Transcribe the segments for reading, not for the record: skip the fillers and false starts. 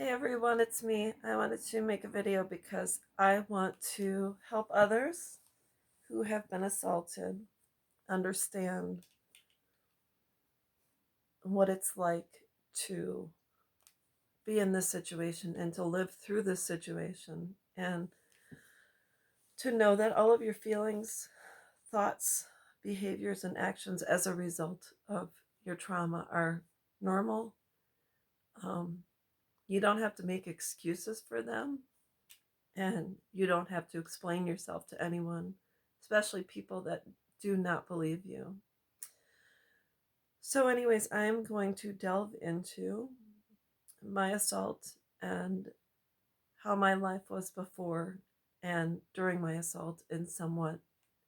Hey everyone, it's me. I wanted to make a video because I want to help others who have been assaulted understand what it's like to be in this situation and to live through this situation and to know that all of your feelings, thoughts, behaviors, and actions as a result of your trauma are normal. Um, you don't have to make excuses for them. And you don't have to explain yourself to anyone, especially people that do not believe you. So, anyways, I'm going to delve into my assault and how my life was before and during my assault and somewhat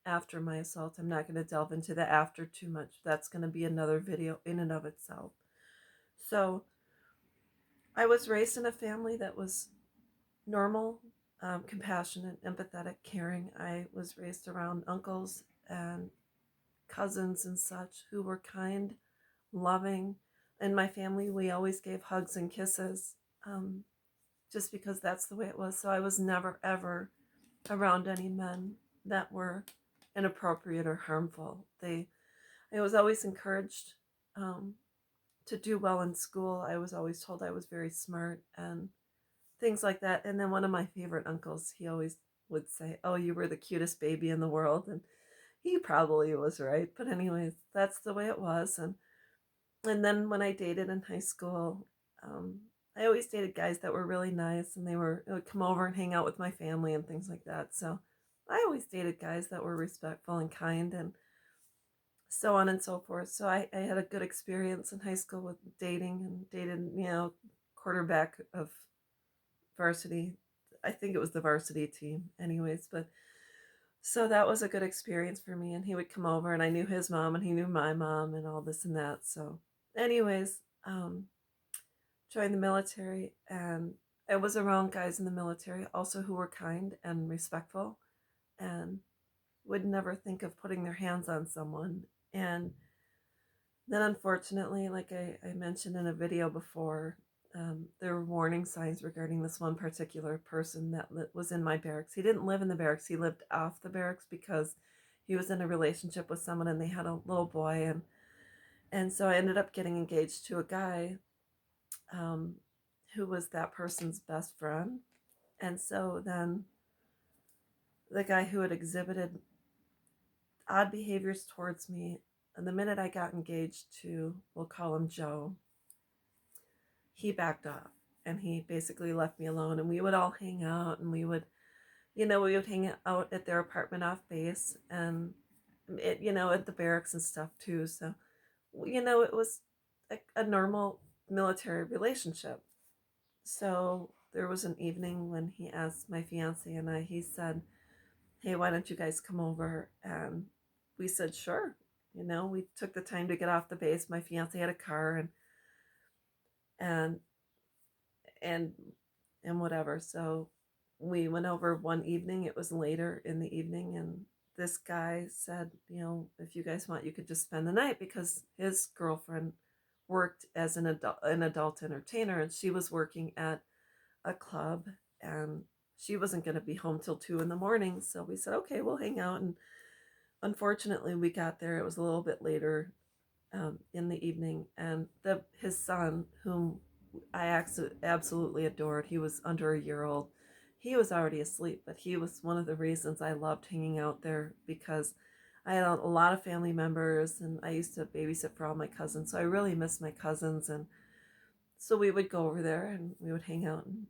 after my assault. I'm not going to delve into the after too much. That's going to be another video in and of itself. So, I was raised in a family that was normal, compassionate, empathetic, caring. I was raised around uncles and cousins and such who were kind, loving. In my family, we always gave hugs and kisses, um, just because that's the way it was. So I was never, ever around any men that were inappropriate or harmful. I was always encouraged um, to do well in school. I was always told I was very smart and things like that. And then one of my favorite uncles, he always would say, "Oh, you were the cutest baby in the world." And he probably was right. But anyways, that's the way it was. And then when I dated in high school, um, I always dated guys that were really nice and they would come over and hang out with my family and things like that. So I always dated guys that were respectful and kind and so on and so forth. So I had a good experience in high school with dating and dated, quarterback of varsity. I think it was the varsity team, anyways. But so that was a good experience for me. And he would come over, and I knew his mom, and he knew my mom, and all this and that. So, anyways, joined the military, and I was around guys in the military also who were kind and respectful, and would never think of putting their hands on someone. And then, unfortunately, like I mentioned in a video before, there were warning signs regarding this one particular person that was in my barracks. He didn't live in the barracks, he lived off the barracks because he was in a relationship with someone and they had a little boy. And so I ended up getting engaged to a guy um, who was that person's best friend. And so then the guy who had exhibited odd behaviors towards me, and the minute I got engaged to, we'll call him Joe, he backed off and he basically left me alone. And we would all hang out and we would hang out at their apartment off base and at the barracks and stuff too. So, it was a normal military relationship. So there was an evening when he asked my fiance and he said, "Hey, why don't you guys come over?" And we said, "Sure." We took the time to get off the base. My fiance had a car and and and whatever. So we went over one evening. It was later in the evening, and this guy said, if you guys want, you could just spend the night because his girlfriend worked as an adult entertainer, and she was working at a club, and she wasn't going to be home till 2 in the morning. So we said, okay, we'll hang out. And unfortunately, we got there. It was a little bit later in the evening, and his son, whom I absolutely adored, he was under a year old. He was already asleep, but he was one of the reasons I loved hanging out there because I had a lot of family members, and I used to babysit for all my cousins. So I really missed my cousins, and so we would go over there and we would hang out. And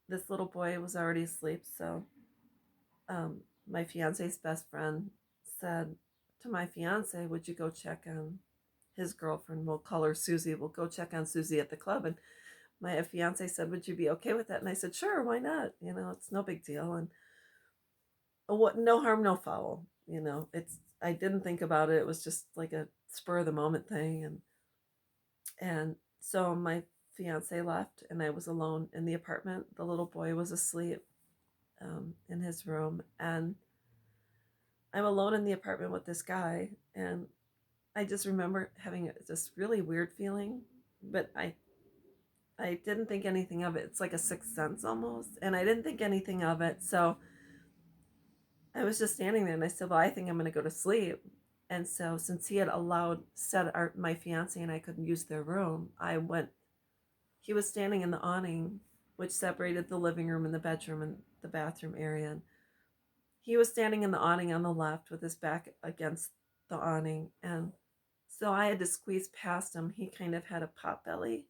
this little boy was already asleep, so my fiance's best friend said to my fiance, "Would you go check on his girlfriend? We'll call her Susie. We'll go check on Susie at the club." And my fiance said, "Would you be okay with that?" And I said, "Sure, why not? It's no big deal." And what, no harm, no foul. I didn't think about it. It was just like a spur of the moment thing. And so my fiance left, and I was alone in the apartment. The little boy was asleep in his room, and I'm alone in the apartment with this guy. And I just remember having this really weird feeling, but I I didn't think anything of it. It's like a sixth sense almost. And I didn't think anything of it. So I was just standing there and I said, well, I think I'm going to go to sleep. And so since he had my fiance and I couldn't use their room, he was standing in the awning, which separated the living room and the bedroom and the bathroom area. And he was standing in the awning on the left with his back against the awning. And so I had to squeeze past him. He kind of had a pot belly.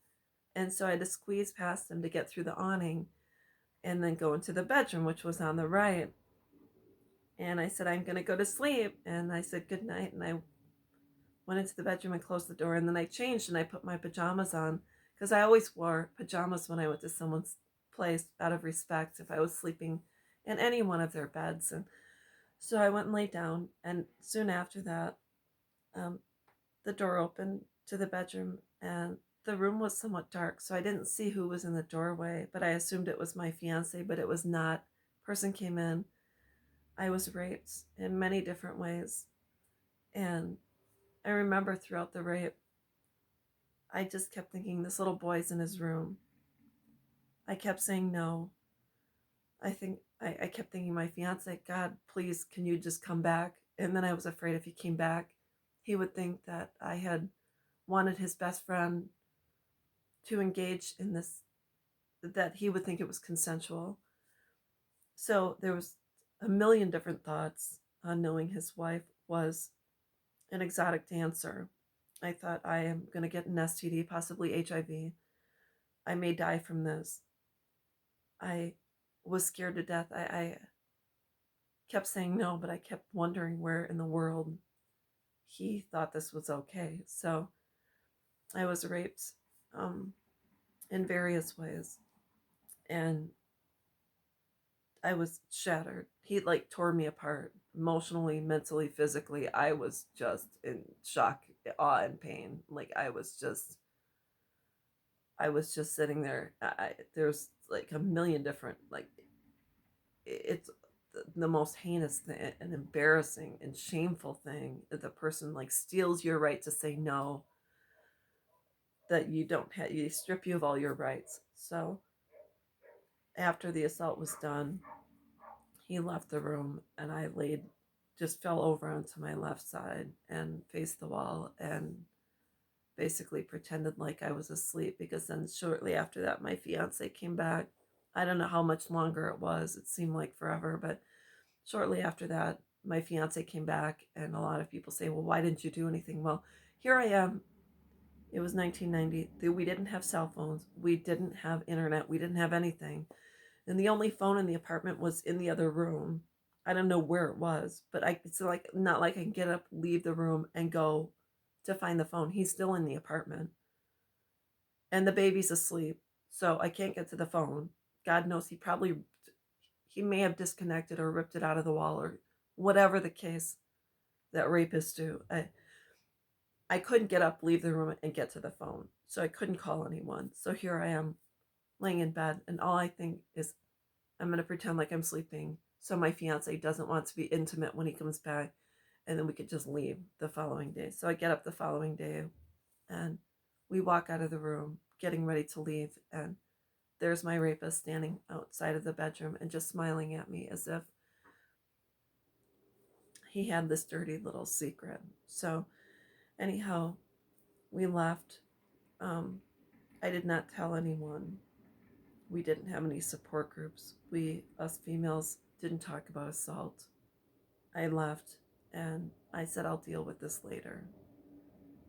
And so I had to squeeze past him to get through the awning and then go into the bedroom, which was on the right. And I said, I'm going to go to sleep. And I said, good night. And I went into the bedroom and closed the door. And then I changed and I put my pajamas on because I always wore pajamas when I went to someone's place out of respect if I was sleeping in any one of their beds. And so I went and laid down. And soon after that, um, the door opened to the bedroom and the room was somewhat dark. So I didn't see who was in the doorway, but I assumed it was my fiance, but it was not. Person came in. I was raped in many different ways. And I remember throughout the rape, I just kept thinking, this little boy's in his room. I kept saying no. I kept thinking, my fiance, God, please, can you just come back? And then I was afraid if he came back, he would think that I had wanted his best friend to engage in this, that he would think it was consensual. So there was a million different thoughts on knowing his wife was an exotic dancer. I thought, I am going to get an STD, possibly HIV. I may die from this. I was scared to death. I kept saying no, but I kept wondering where in the world he thought this was okay. So I was raped in various ways. And I was shattered. He like tore me apart emotionally, mentally, physically. I was just in shock, awe, and pain. Like I was just sitting there. There's like a million different like it's the most heinous thing, and embarrassing and shameful thing that the person like steals your right to say no. That you don't have, you strip you of all your rights. So after the assault was done, he left the room and I just fell over onto my left side and faced the wall and basically pretended like I was asleep, because then shortly after that, my fiance came back. I don't know how much longer it was. It seemed like forever, but shortly after that, my fiance came back, and a lot of people say, well, why didn't you do anything? Well, here I am. It was 1990. We didn't have cell phones. We didn't have internet. We didn't have anything. And the only phone in the apartment was in the other room. I don't know where it was, but it's like not like I can get up, leave the room, and go to find the phone. He's still in the apartment, and the baby's asleep, so I can't get to the phone. God knows he may have disconnected or ripped it out of the wall or whatever the case that rapists do. I couldn't get up, leave the room, and get to the phone, so I couldn't call anyone. So here I am, laying in bed, and all I think is, I'm going to pretend like I'm sleeping so my fiance doesn't want to be intimate when he comes back, and then we could just leave the following day. So I get up the following day and we walk out of the room getting ready to leave, and there's my rapist standing outside of the bedroom and just smiling at me as if he had this dirty little secret. So anyhow, we left. I did not tell anyone. We didn't have any support groups. Us females, didn't talk about assault. I left and I said, I'll deal with this later.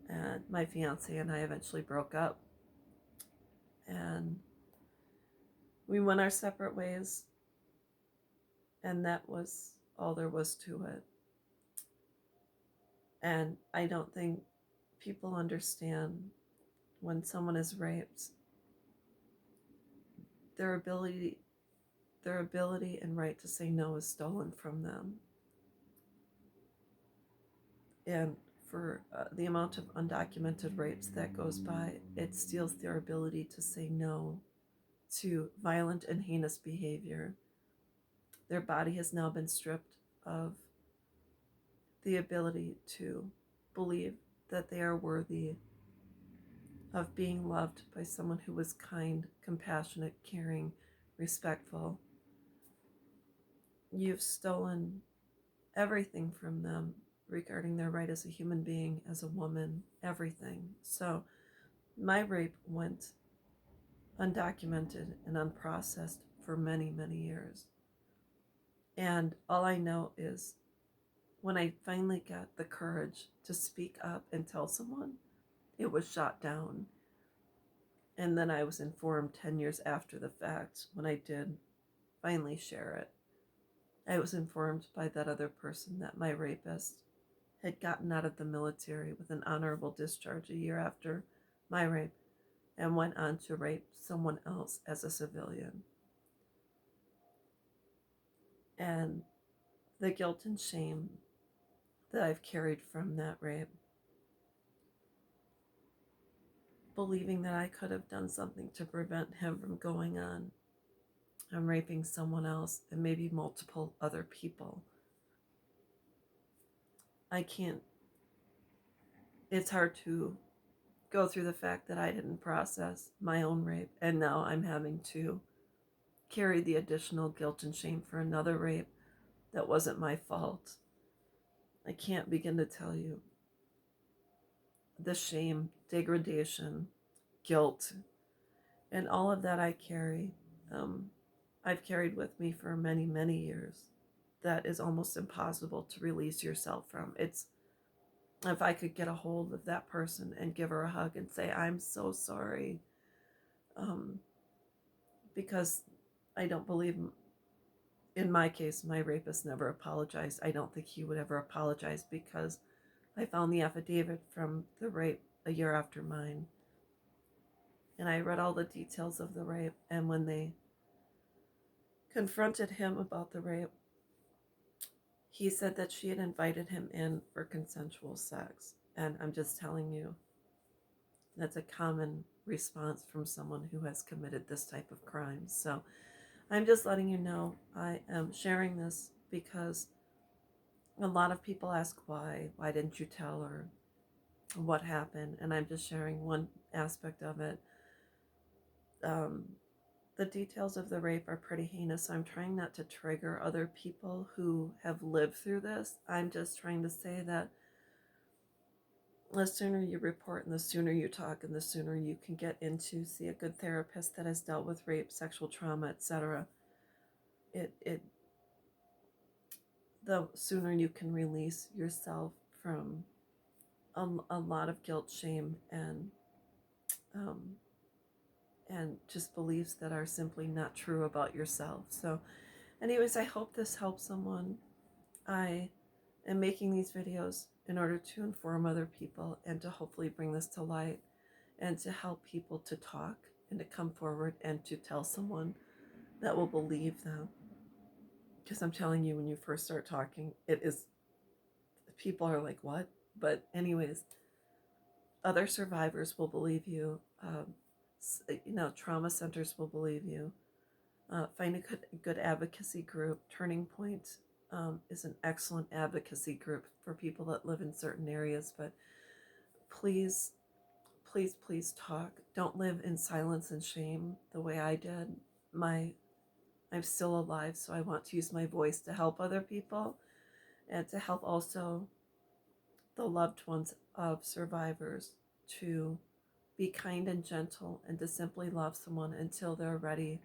And my fiance and I eventually broke up. And we went our separate ways. And that was all there was to it. And I don't think people understand when someone is raped, their ability and right to say no is stolen from them. And for the amount of undocumented rapes that goes by, it steals their ability to say no to violent and heinous behavior. Their body has now been stripped of the ability to believe that they are worthy of being loved by someone who was kind, compassionate, caring, respectful. You've stolen everything from them regarding their right as a human being, as a woman, everything. So my rape went undocumented and unprocessed for many, many years. And all I know is when I finally got the courage to speak up and tell someone, it was shot down. And then I was informed 10 years after the fact when I did finally share it. I was informed by that other person that my rapist had gotten out of the military with an honorable discharge a year after my rape and went on to rape someone else as a civilian. And the guilt and shame that I've carried from that rape, believing that I could have done something to prevent him from going on and raping someone else and maybe multiple other people. I can't, it's hard to go through the fact that I didn't process my own rape, and now I'm having to carry the additional guilt and shame for another rape that wasn't my fault. I can't begin to tell you the shame, degradation, guilt, and all of that I carry. I've carried with me for many, many years. That is almost impossible to release yourself from. It's if I could get a hold of that person and give her a hug and say, I'm so sorry. Um, because I don't believe, in my case, my rapist never apologized. I don't think he would ever apologize because I found the affidavit from the rape a year after mine. And I read all the details of the rape. And when they confronted him about the rape, he said that she had invited him in for consensual sex. And I'm just telling you, that's a common response from someone who has committed this type of crime. So I'm just letting you know I am sharing this because a lot of people ask why didn't you tell her what happened, and I'm just sharing one aspect of it. Um, the details of the rape are pretty heinous, so I'm trying not to trigger other people who have lived through this. I'm just trying to say that the sooner you report and the sooner you talk and the sooner you can get into see a good therapist that has dealt with rape, sexual trauma, etc., it the sooner you can release yourself from a lot of guilt, shame, um, and just beliefs that are simply not true about yourself. So, anyways, I hope this helps someone. I am making these videos in order to inform other people and to hopefully bring this to light and to help people to talk and to come forward and to tell someone that will believe them. Because I'm telling you, when you first start talking, it is, people are like, what? But, anyways, other survivors will believe you. Trauma centers will believe you. Find a good advocacy group. Turning Point is an excellent advocacy group for people that live in certain areas. But please, please, please talk. Don't live in silence and shame the way I did. I'm still alive, so I want to use my voice to help other people and to help also the loved ones of survivors to be kind and gentle and to simply love someone until they're ready,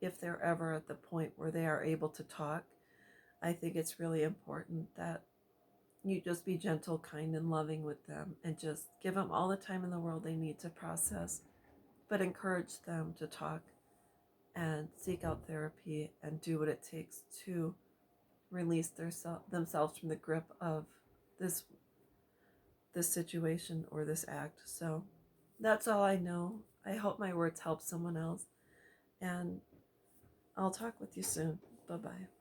if they're ever at the point where they are able to talk. I think it's really important that you just be gentle, kind, and loving with them and just give them all the time in the world they need to process, but encourage them to talk and seek out therapy and do what it takes to release themselves from the grip of this situation or this act. So that's all I know. I hope my words help someone else, and I'll talk with you soon. Bye bye.